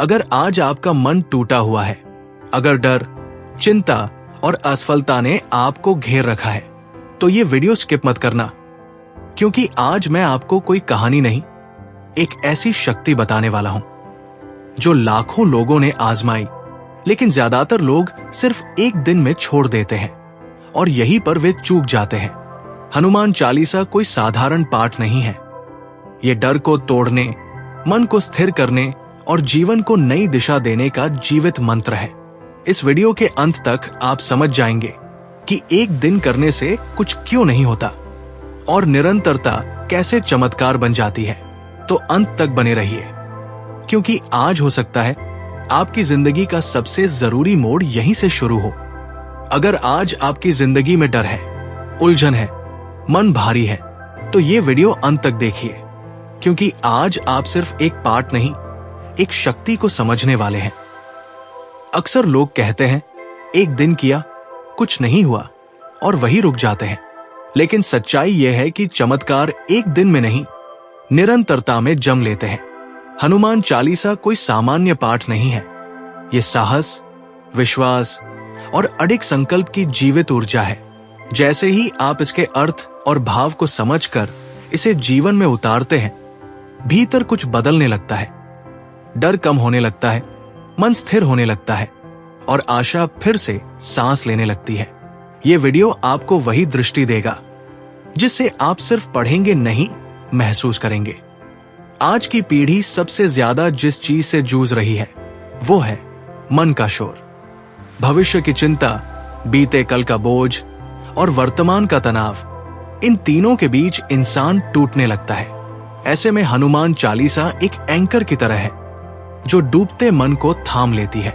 अगर आज आपका मन टूटा हुआ है, अगर डर, चिंता और असफलता ने आपको घेर रखा है, तो ये वीडियो स्किप मत करना, क्योंकि आज मैं आपको कोई कहानी नहीं, एक ऐसी शक्ति बताने वाला हूं जो लाखों लोगों ने आजमाई, लेकिन ज्यादातर लोग सिर्फ एक दिन में छोड़ देते हैं और यहीं पर वे चूक जाते हैं। हनुमान चालीसा कोई साधारण पाठ नहीं है। ये डर को तोड़ने, मन को स्थिर करने और जीवन को नई दिशा देने का जीवित मंत्र है। इस वीडियो के अंत तक आप समझ जाएंगे कि एक दिन करने से कुछ क्यों नहीं होता और निरंतरता कैसे चमत्कार बन जाती है। तो अंत तक बने रहिए, क्योंकि आज हो सकता है आपकी जिंदगी का सबसे जरूरी मोड़ यहीं से शुरू हो। अगर आज आपकी जिंदगी में डर है, उलझन है, मन भारी है, तो ये वीडियो अंत तक देखिए, क्योंकि आज आप सिर्फ एक पाठ नहीं, एक शक्ति को समझने वाले हैं। अक्सर लोग कहते हैं एक दिन किया, कुछ नहीं हुआ और वही रुक जाते हैं, लेकिन सच्चाई यह है कि चमत्कार एक दिन में नहीं, निरंतरता में जम लेते हैं। हनुमान चालीसा कोई सामान्य पाठ नहीं है। ये साहस, विश्वास और अडिग संकल्प की जीवित ऊर्जा है। जैसे ही आप इसके अर्थ और भाव को समझकर इसे जीवन में उतारते हैं, भीतर कुछ बदलने लगता है। डर कम होने लगता है, मन स्थिर होने लगता है और आशा फिर से सांस लेने लगती है। ये वीडियो आपको वही दृष्टि देगा जिससे आप सिर्फ पढ़ेंगे नहीं, महसूस करेंगे। आज की पीढ़ी सबसे ज्यादा जिस चीज से जूझ रही है वो है मन का शोर। भविष्य की चिंता, बीते कल का बोझ और वर्तमान का तनाव, इन तीनों के बीच इंसान टूटने लगता है। ऐसे में हनुमान चालीसा एक एंकर की तरह है जो डूबते मन को थाम लेती है।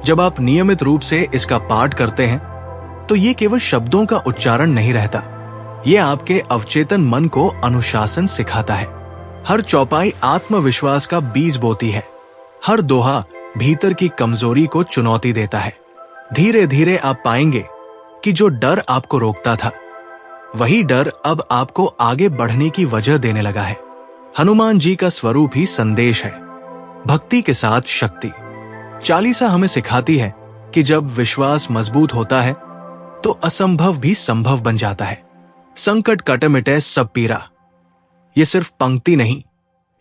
जब आप नियमित रूप से इसका पाठ करते हैं तो ये केवल शब्दों का उच्चारण नहीं रहता, ये आपके अवचेतन मन को अनुशासन सिखाता है। हर चौपाई आत्मविश्वास का बीज बोती है, हर दोहा भीतर की कमजोरी को चुनौती देता है। धीरे धीरे आप पाएंगे कि जो डर आपको रोकता था, वही डर अब आपको आगे बढ़ने की वजह देने लगा है। हनुमान जी का स्वरूप ही संदेश है, भक्ति के साथ शक्ति। चालीसा हमें सिखाती है कि जब विश्वास मजबूत होता है तो असंभव भी संभव बन जाता है। संकट कट मिटे सब पीरा, ये सिर्फ पंक्ति नहीं,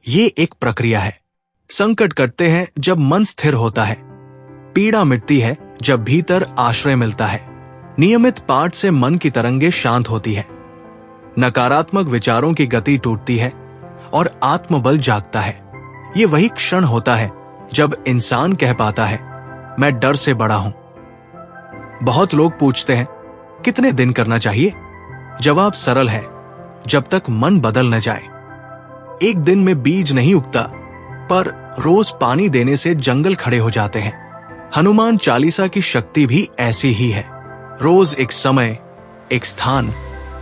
ये एक प्रक्रिया है। संकट कटते हैं जब मन स्थिर होता है, पीड़ा मिटती है जब भीतर आश्रय मिलता है। नियमित पाठ से मन की तरंगे शांत होती है, नकारात्मक विचारों की गति टूटती है और आत्मबल जागता है। ये वही क्षण होता है जब इंसान कह पाता है, मैं डर से बड़ा हूं। बहुत लोग पूछते हैं कितने दिन करना चाहिए? जवाब सरल है, जब तक मन बदल न जाए। एक दिन में बीज नहीं उगता, पर रोज पानी देने से जंगल खड़े हो जाते हैं। हनुमान चालीसा की शक्ति भी ऐसी ही है। रोज एक समय, एक स्थान,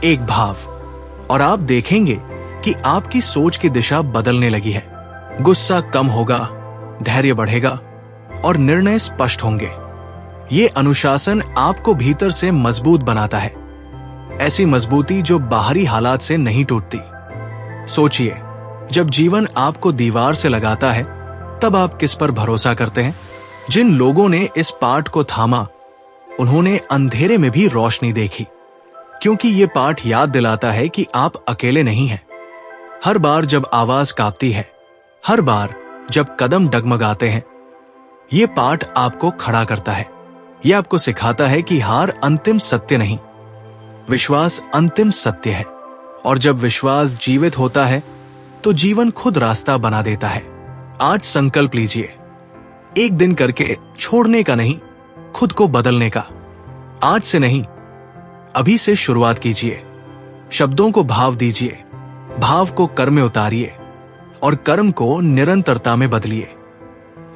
एक भाव, और आप देखेंगे कि आपकी सोच की दिशा बदलने लगी है। गुस्सा कम होगा, धैर्य बढ़ेगा और निर्णय स्पष्ट होंगे। ये अनुशासन आपको भीतर से मजबूत बनाता है, ऐसी मजबूती जो बाहरी हालात से नहीं टूटती। सोचिए, जब जीवन आपको दीवार से लगाता है तब आप किस पर भरोसा करते हैं? जिन लोगों ने इस पाठ को थामा, उन्होंने अंधेरे में भी रोशनी देखी, क्योंकि ये पाठ याद दिलाता है कि आप अकेले नहीं हैं। हर बार जब आवाज कांपती है, हर बार जब कदम डगमगाते हैं, ये पाठ आपको खड़ा करता है। ये आपको सिखाता है कि हार अंतिम सत्य नहीं, विश्वास अंतिम सत्य है। और जब विश्वास जीवित होता है तो जीवन खुद रास्ता बना देता है। आज संकल्प लीजिए, एक दिन करके छोड़ने का नहीं, खुद को बदलने का। आज से नहीं, अभी से शुरुआत कीजिए। शब्दों को भाव दीजिए, भाव को कर्म में उतारिए और कर्म को निरंतरता में बदलिए।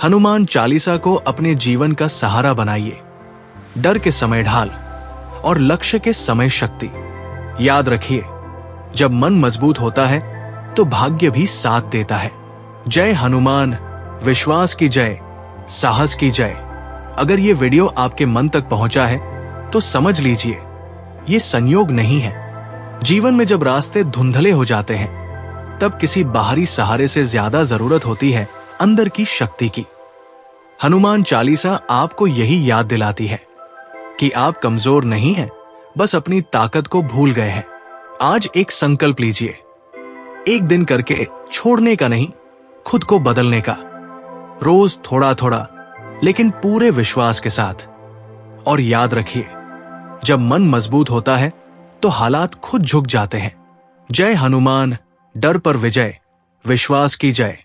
हनुमान चालीसा को अपने जीवन का सहारा बनाइए। डर के समय ढाल और लक्ष्य के समय शक्ति। याद रखिए, जब मन मजबूत होता है तो भाग्य भी साथ देता है। जय हनुमान, विश्वास की जय, साहस की जय। अगर ये वीडियो आपके मन तक पहुंचा है तो समझ लीजिए, ये संयोग नहीं है। जीवन में जब रास्ते धुंधले हो जाते हैं तब किसी बाहरी सहारे से ज्यादा जरूरत होती है अंदर की शक्ति की। हनुमान चालीसा आपको यही याद दिलाती है कि आप कमजोर नहीं हैं, बस अपनी ताकत को भूल गए हैं। आज एक संकल्प लीजिए, एक दिन करके छोड़ने का नहीं, खुद को बदलने का। रोज थोड़ा थोड़ा, लेकिन पूरे विश्वास के साथ। और याद रखिए, जब मन मजबूत होता है तो हालात खुद झुक जाते हैं। जय हनुमान, डर पर विजय, विश्वास की जय।